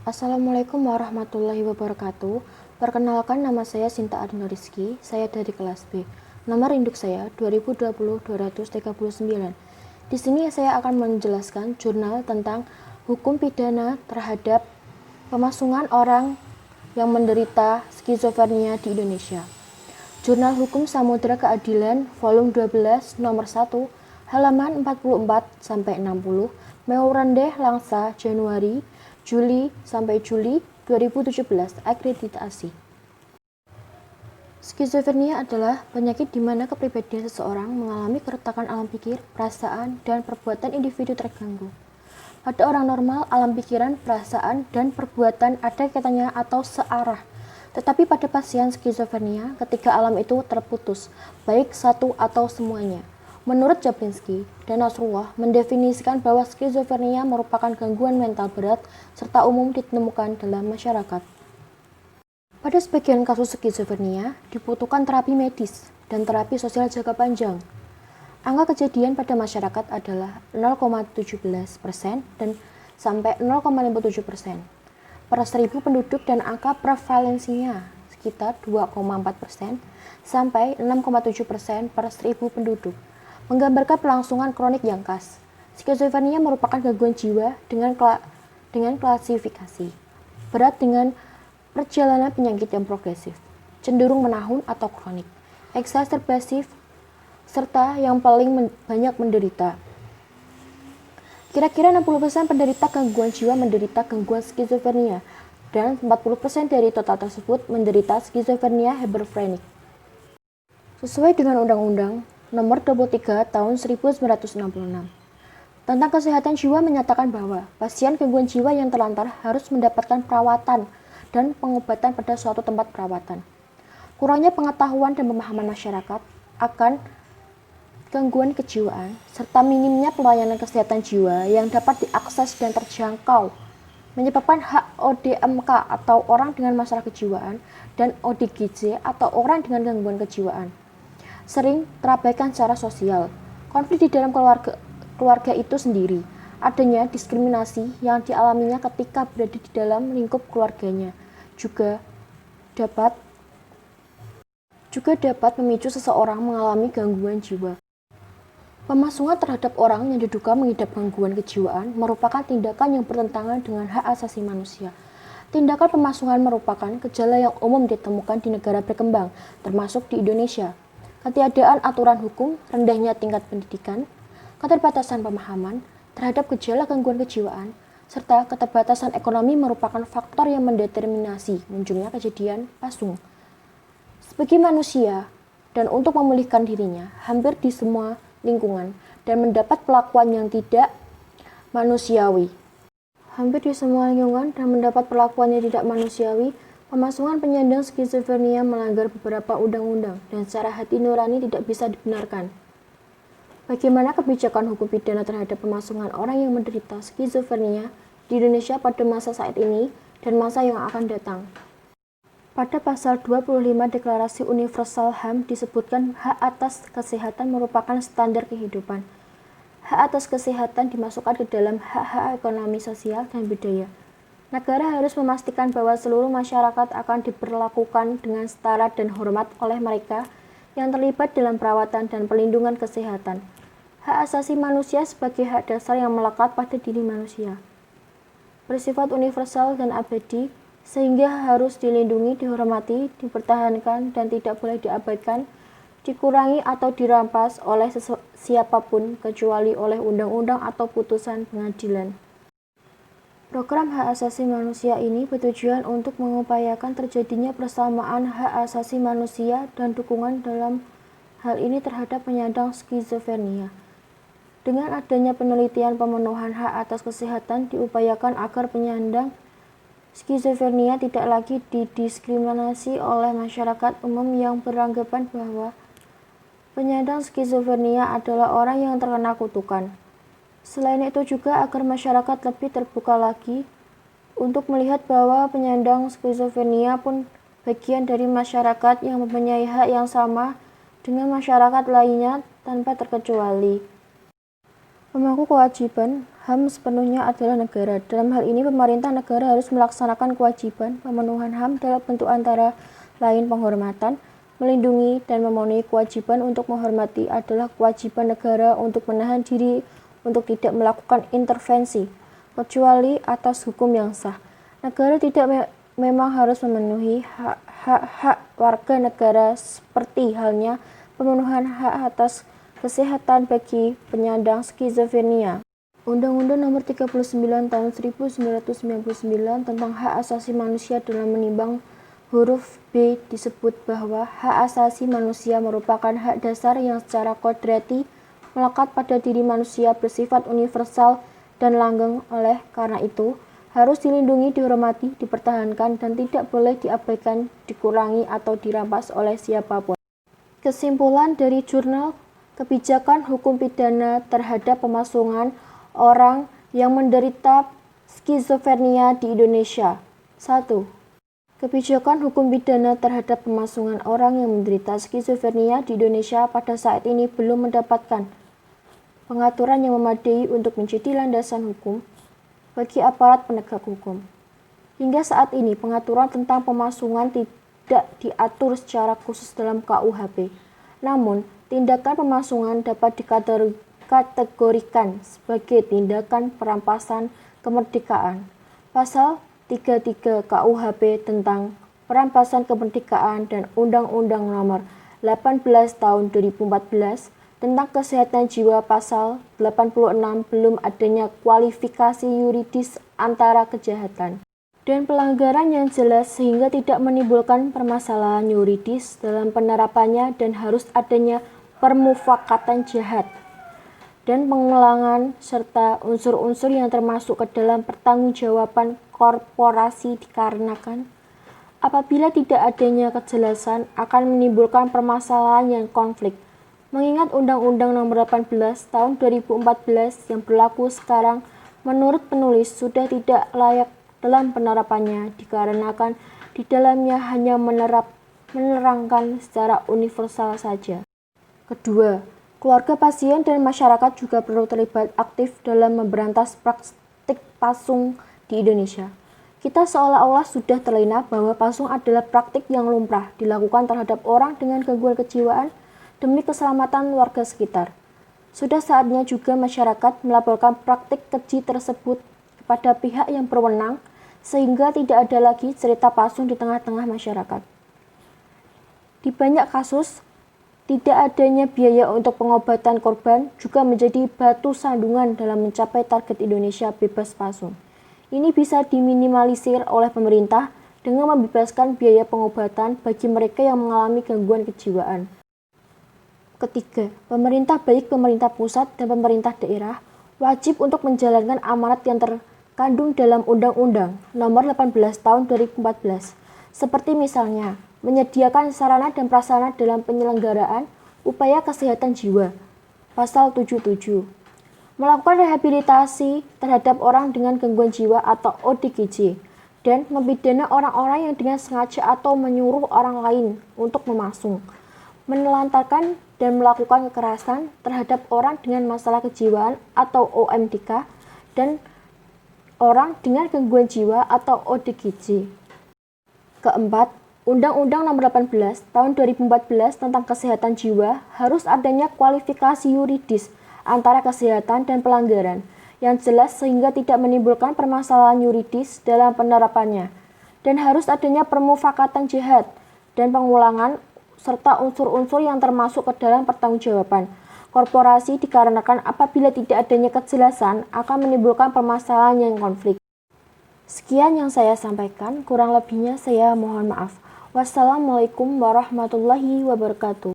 Assalamualaikum warahmatullahi wabarakatuh. Perkenalkan, nama saya Sinta Adina Rizky. Saya dari kelas B. Nomor induk saya 2020-239. Di sini saya akan menjelaskan jurnal tentang hukum pidana terhadap pemasungan orang yang menderita skizofrenia di Indonesia. Jurnal Hukum Samudra Keadilan, volume 12, nomor 1, halaman 44-60, Memorandum Langsa Juli sampai Juli 2017, akreditasi. Skizofrenia adalah penyakit di mana kepribadian seseorang mengalami keretakan alam pikir, perasaan, dan perbuatan individu terganggu. Pada orang normal, alam pikiran, perasaan, dan perbuatan ada kaitannya atau searah. Tetapi pada pasien skizofrenia, ketika alam itu terputus, baik satu atau semuanya. Menurut Jablinski dan Nasrullah mendefinisikan bahwa skizofrenia merupakan gangguan mental berat serta umum ditemukan dalam masyarakat. Pada sebagian kasus skizofrenia, dibutuhkan terapi medis dan terapi sosial jangka panjang. Angka kejadian pada masyarakat adalah 0,17% dan sampai 0,57% per 1.000 penduduk dan angka prevalensinya sekitar 2,4% sampai 6,7% per 1.000 penduduk. Menggambarkan pelangsungan kronik yang khas. Skizofrenia merupakan gangguan jiwa dengan klasifikasi berat dengan perjalanan penyakit yang progresif, cenderung menahun atau kronik, eksaserbasif, serta yang paling banyak menderita. Kira-kira 60% penderita gangguan jiwa menderita gangguan skizofrenia, dan 40% dari total tersebut menderita skizofrenia hebefrenik. Sesuai dengan Undang-Undang Nomor 23 Tahun 1966 tentang Kesehatan Jiwa menyatakan bahwa pasien gangguan jiwa yang terlantar harus mendapatkan perawatan dan pengobatan pada suatu tempat perawatan. Kurangnya pengetahuan dan pemahaman masyarakat akan gangguan kejiwaan serta minimnya pelayanan kesehatan jiwa yang dapat diakses dan terjangkau menyebabkan HODMK atau orang dengan masalah kejiwaan dan ODGJ atau orang dengan gangguan kejiwaan sering terabaikan secara sosial. Konflik di dalam keluarga itu sendiri, adanya diskriminasi yang dialaminya ketika berada di dalam lingkup keluarganya juga dapat memicu seseorang mengalami gangguan jiwa. Pemasungan terhadap orang yang diduga mengidap gangguan kejiwaan merupakan tindakan yang bertentangan dengan hak asasi manusia. Tindakan pemasungan merupakan gejala yang umum ditemukan di negara berkembang, termasuk di Indonesia. Ketiadaan aturan hukum, rendahnya tingkat pendidikan, keterbatasan pemahaman terhadap gejala gangguan kejiwaan, serta keterbatasan ekonomi merupakan faktor yang mendeterminasi munculnya kejadian pasung. Sebagai manusia, dan untuk memulihkan dirinya, hampir di semua lingkungan, dan mendapat perlakuan yang tidak manusiawi. Pemasungan penyandang skizofrenia melanggar beberapa undang-undang dan secara hati nurani tidak bisa dibenarkan. Bagaimana kebijakan hukum pidana terhadap pemasungan orang yang menderita skizofrenia di Indonesia pada masa saat ini dan masa yang akan datang? Pada pasal 25 Deklarasi Universal HAM disebutkan hak atas kesehatan merupakan standar kehidupan. Hak atas kesehatan dimasukkan ke dalam hak-hak ekonomi, sosial, dan budaya. Negara harus memastikan bahwa seluruh masyarakat akan diperlakukan dengan setara dan hormat oleh mereka yang terlibat dalam perawatan dan perlindungan kesehatan. Hak asasi manusia sebagai hak dasar yang melekat pada diri manusia, bersifat universal dan abadi, sehingga harus dilindungi, dihormati, dipertahankan, dan tidak boleh diabaikan, dikurangi atau dirampas oleh siapapun kecuali oleh undang-undang atau putusan pengadilan. Program hak asasi manusia ini bertujuan untuk mengupayakan terjadinya persamaan hak asasi manusia dan dukungan dalam hal ini terhadap penyandang skizofrenia. Dengan adanya penelitian pemenuhan hak atas kesehatan diupayakan agar penyandang skizofrenia tidak lagi didiskriminasi oleh masyarakat umum yang beranggapan bahwa penyandang skizofrenia adalah orang yang terkena kutukan. Selain itu juga agar masyarakat lebih terbuka lagi untuk melihat bahwa penyandang skizofrenia pun bagian dari masyarakat yang mempunyai hak yang sama dengan masyarakat lainnya tanpa terkecuali. Pemangku kewajiban HAM sepenuhnya adalah negara. Dalam hal ini, pemerintah negara harus melaksanakan kewajiban pemenuhan HAM dalam bentuk antara lain penghormatan, melindungi, dan memenuhi. Kewajiban untuk menghormati adalah kewajiban negara untuk menahan diri untuk tidak melakukan intervensi, kecuali atas hukum yang sah. Negara tidak memang harus memenuhi hak-hak warga negara seperti halnya pemenuhan hak atas kesehatan bagi penyandang skizofrenia. Undang-Undang Nomor 39 Tahun 1999 tentang Hak Asasi Manusia dalam menimbang huruf B disebut bahwa hak asasi manusia merupakan hak dasar yang secara kodrati melekat pada diri manusia, bersifat universal dan langgeng. Oleh karena itu, harus dilindungi, dihormati, dipertahankan, dan tidak boleh diabaikan, dikurangi, atau dirampas oleh siapapun. Kesimpulan dari Jurnal Kebijakan Hukum Pidana terhadap Pemasungan Orang yang menderita skizofrenia di Indonesia. 1. Kebijakan hukum pidana terhadap pemasungan orang yang menderita skizofrenia di Indonesia pada saat ini belum mendapatkan pengaturan yang memadai untuk menjadi landasan hukum bagi aparat penegak hukum. Hingga saat ini, pengaturan tentang pemasungan tidak diatur secara khusus dalam KUHP. Namun, tindakan pemasungan dapat dikategorikan sebagai tindakan perampasan kemerdekaan. Pasal 33 KUHP tentang perampasan kemerdekaan dan Undang-Undang Nomor 18 Tahun 2014 tentang kesehatan jiwa pasal 86 belum adanya kualifikasi yuridis antara kejahatan dan pelanggaran yang jelas sehingga tidak menimbulkan permasalahan yuridis dalam penerapannya dan harus adanya permufakatan jahat dan pengulangan serta unsur-unsur yang termasuk ke dalam pertanggungjawaban korporasi dikarenakan apabila tidak adanya kejelasan akan menimbulkan permasalahan yang konflik. Mengingat Undang-Undang Nomor 18 Tahun 2014 yang berlaku sekarang menurut penulis sudah tidak layak dalam penerapannya dikarenakan di dalamnya hanya menerangkan secara universal saja. Kedua, keluarga pasien dan masyarakat juga perlu terlibat aktif dalam memberantas praktik pasung di Indonesia. Kita seolah-olah sudah terlena bahwa pasung adalah praktik yang lumrah dilakukan terhadap orang dengan gangguan kejiwaan demi keselamatan warga sekitar. Sudah saatnya juga masyarakat melaporkan praktik keji tersebut kepada pihak yang berwenang sehingga tidak ada lagi cerita pasung di tengah-tengah masyarakat. Di banyak kasus, tidak adanya biaya untuk pengobatan korban juga menjadi batu sandungan dalam mencapai target Indonesia bebas pasung. Ini bisa diminimalisir oleh pemerintah dengan membebaskan biaya pengobatan bagi mereka yang mengalami gangguan kejiwaan. Ketiga, pemerintah baik pemerintah pusat dan pemerintah daerah wajib untuk menjalankan amanat yang terkandung dalam Undang-Undang Nomor 18 Tahun 2014, seperti misalnya menyediakan sarana dan prasarana dalam penyelenggaraan upaya kesehatan jiwa, pasal 77, melakukan rehabilitasi terhadap orang dengan gangguan jiwa atau ODGJ, dan mempidana orang-orang yang dengan sengaja atau menyuruh orang lain untuk memasung, menelantarkan dan melakukan kekerasan terhadap orang dengan masalah kejiwaan atau OMDK dan orang dengan gangguan jiwa atau ODGJ. Keempat, Undang-Undang Nomor 18 Tahun 2014 tentang Kesehatan Jiwa harus adanya kualifikasi yuridis antara kesehatan dan pelanggaran yang jelas sehingga tidak menimbulkan permasalahan yuridis dalam penerapannya, dan harus adanya permufakatan jahat dan pengulangan serta unsur-unsur yang termasuk ke dalam pertanggungjawaban korporasi dikarenakan apabila tidak adanya kejelasan akan menimbulkan permasalahan yang konflik. Sekian yang saya sampaikan, kurang lebihnya saya mohon maaf. Wassalamualaikum warahmatullahi wabarakatuh.